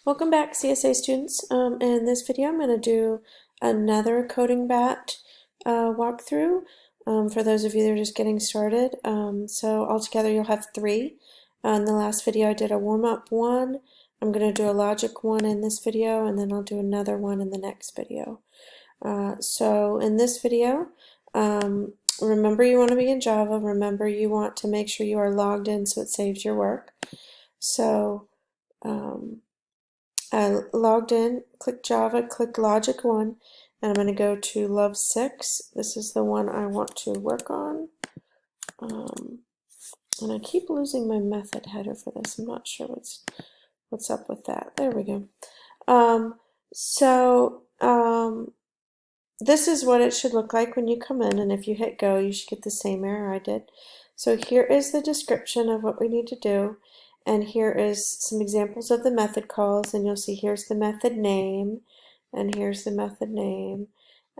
Welcome back, CSA students. In this video, I'm going to do another Codingbat walkthrough for those of you that are just getting started. So altogether, you'll have three. In the last video, I did a warm-up one. I'm going to do a logic one in this video, and then I'll do another one in the next video. So in this video, remember you want to be in Java. Remember you want to make sure you are logged in so it saves your work. So I logged in, click Java, click logic-1, and I'm going to go to love6. This is the one I want to work on. And I keep losing my method header for this. I'm not sure what's up with that. There we go. This is what it should look like when you come in, and if you hit go, you should get the same error I did. So here is the description of what we need to do. And here is some examples of the method calls, and you'll see here's the method name, and here's the method name.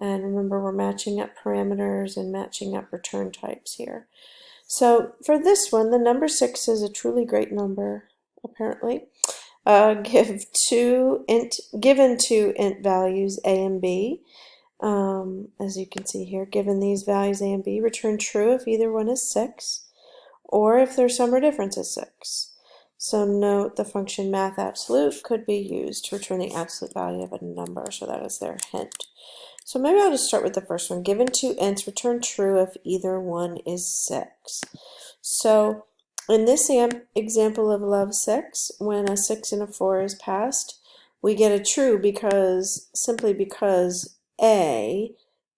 And remember, we're matching up parameters and matching up return types here. So for this one, the number 6 is a truly great number, apparently. Given two int values a and b. As you can see here, given these values a and b, return true if either one is 6, or if their sum or difference is 6. So note the function math absolute could be used to return the absolute value of a number, so that is their hint. So maybe I'll just start with the first one. Given two ints, return true if either one is 6. So in this example of love6, when a 6 and a 4 is passed, we get a true simply because a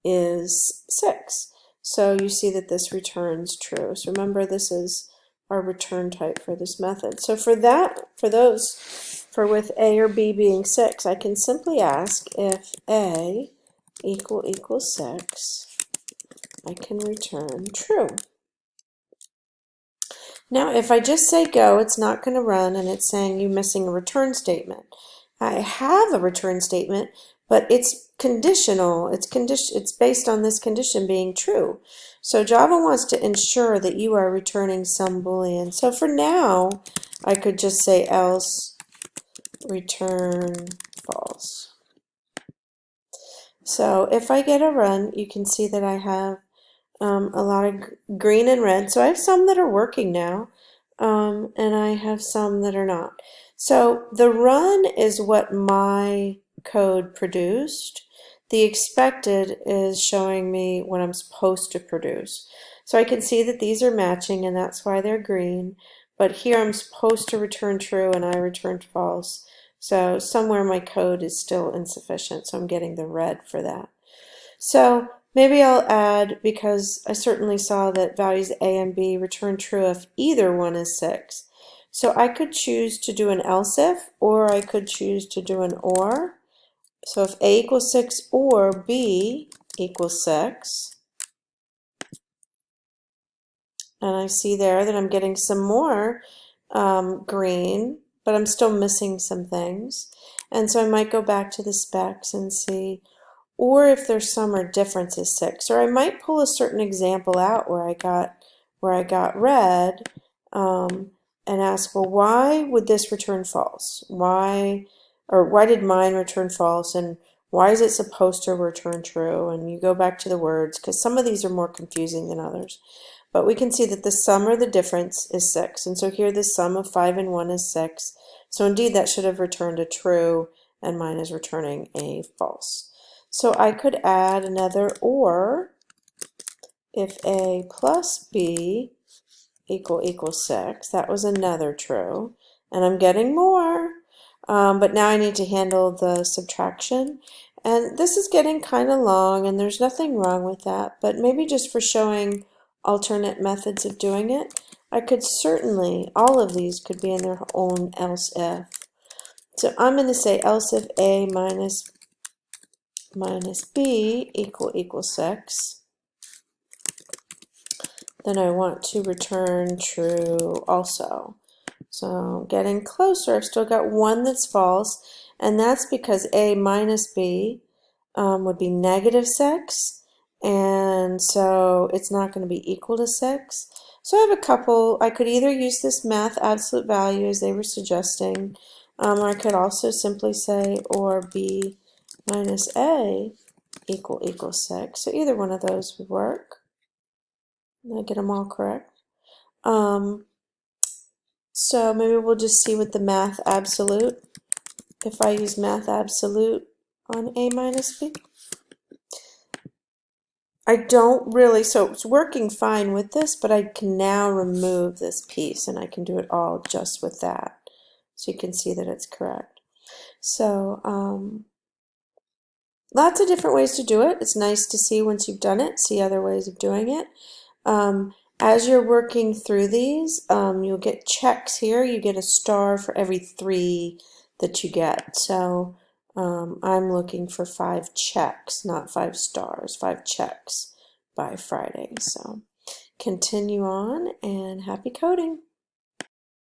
is 6. So you see that this returns true. So remember, this is our return type for this method. So for with a or b being 6, I can simply ask if a equals 6, I can return true. Now if I just say go, it's not going to run, and it's saying you're missing a return statement. I have a return statement, but it's conditional. It's based on this condition being true. So Java wants to ensure that you are returning some Boolean. So for now, I could just say else return false. So if I get a run, you can see that I have a lot of green and red. So I have some that are working now, and I have some that are not. So the run is what my code produced. The expected is showing me what I'm supposed to produce. So I can see that these are matching, and that's why they're green. But here I'm supposed to return true, and I returned false. So somewhere my code is still insufficient, so I'm getting the red for that. So maybe I'll add, because I certainly saw that values a and b return true if either one is 6. So I could choose to do an else if, or I could choose to do an or. So if a equals 6 or b equals 6, and I see there that I'm getting some more green, but I'm still missing some things. And so I might go back to the specs and see, or if their sum or difference is 6. Or I might pull a certain example out where I got red, and ask, well, why would this return false? Why did mine return false, and why is it supposed to return true? And you go back to the words, because some of these are more confusing than others. But we can see that the sum or the difference is 6. And so here the sum of 5 and 1 is 6. So indeed that should have returned a true, and mine is returning a false. So I could add another or if a plus b equals 6. That was another true, and I'm getting more, but now I need to handle the subtraction, and this is getting kind of long, and there's nothing wrong with that, but maybe just for showing alternate methods of doing it, I could certainly, all of these could be in their own else if. So I'm going to say else if a minus b equals 6. Then I want to return true also. So getting closer, I've still got one that's false, and that's because a minus b would be negative 6, and so it's not going to be equal to 6. So I have a couple. I could either use this math absolute value as they were suggesting, Or I could also simply say, or b minus a equal 6. So either one of those would work. I get them all correct. So maybe we'll just see with the math absolute. If I use math absolute on a minus b. I don't really, so it's working fine with this, but I can now remove this piece and I can do it all just with that. So you can see that it's correct. So lots of different ways to do it. It's nice to see once you've done it, see other ways of doing it. As you're working through these, you'll get checks here. You get a star for every 3 that you get. So I'm looking for 5 checks, not 5 stars, 5 checks by Friday. So continue on and happy coding.